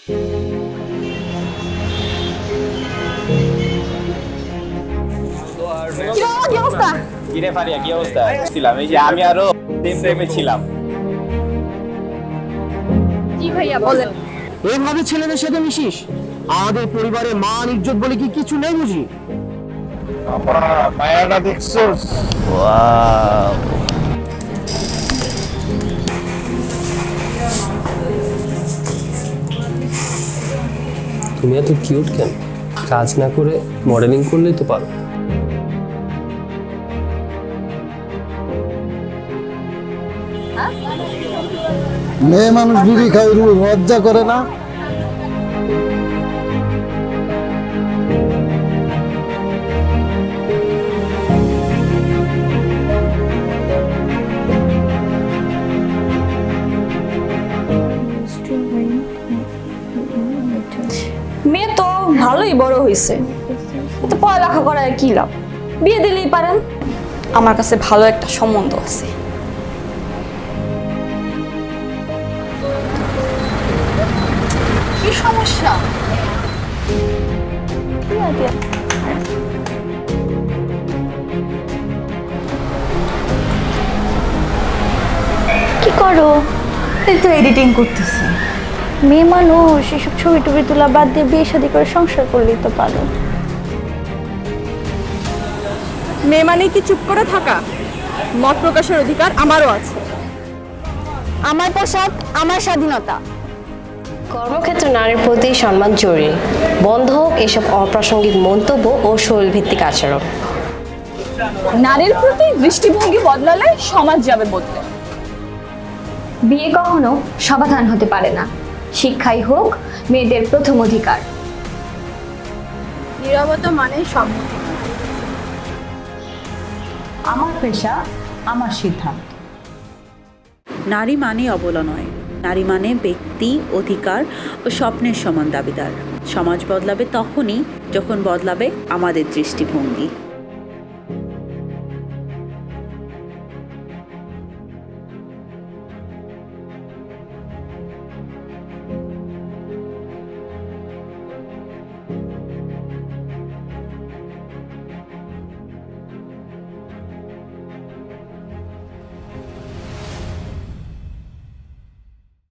কি অবস্থা? কিরে ফারিয়া, কি অবস্থা? ছিলাম এই যে আমি আরো প্রেমে ছিলাম। জি ভাইয়া বলেন। এইভাবে ছেলেদের সাথে মিশিস? আমাদের পরিবারে মান ইজ্জত বলে কি কিছু নেই বুঝি? মায়াটা দেখছস? তুমি এত কিউট কেন? কাজ না করে মডেলিং করলেই তো পারো। মেয়ে মানুষ বিড়ি খাই লজ্জা করে না? মেয়ে তো ভালোই বড় হয়েছে, তো পড়ালেখা করার কি লাভ? বিয়ে দিলেই পারেন। আমার কাছে ভালো একটা সম্বন্ধ আছে। কি সমস্যা? কি করো? এই তো এডিটিং করতেছি। মেয়ে মানুষ এসব ছবি টবি তোলা বাদ দিয়ে বিয়ে শাদী করে সংসার করলেই তো পারো। মেয়ে মানে কি চুপ করে থাকা? মত প্রকাশের অধিকার আমারও আছে। আমার পোশাক আমার স্বাধীনতা। কর্মক্ষেত্রে নারীর প্রতি সম্মান জরুরি। বন্ধ হোক এসব অপ্রাসঙ্গিক মন্তব্য ও শরীরভিত্তিক আচরণ। নারীর প্রতি দৃষ্টিভঙ্গি বদলালে সমাজ যাবে বদলে। বিয়ে কখনো সমাধান হতে পারে না। শিক্ষাই হোক মেয়েদের প্রথম অধিকার। নীরবতা মানে সম্মতি। আমার পেশা আমার সিদ্ধান্ত। নারী মানে অবলা নয়, নারী মানে ব্যক্তি, অধিকার ও স্বপ্নের সমান দাবিদার। সমাজ বদলাবে তখনই যখন বদলাবে আমাদের দৃষ্টিভঙ্গি।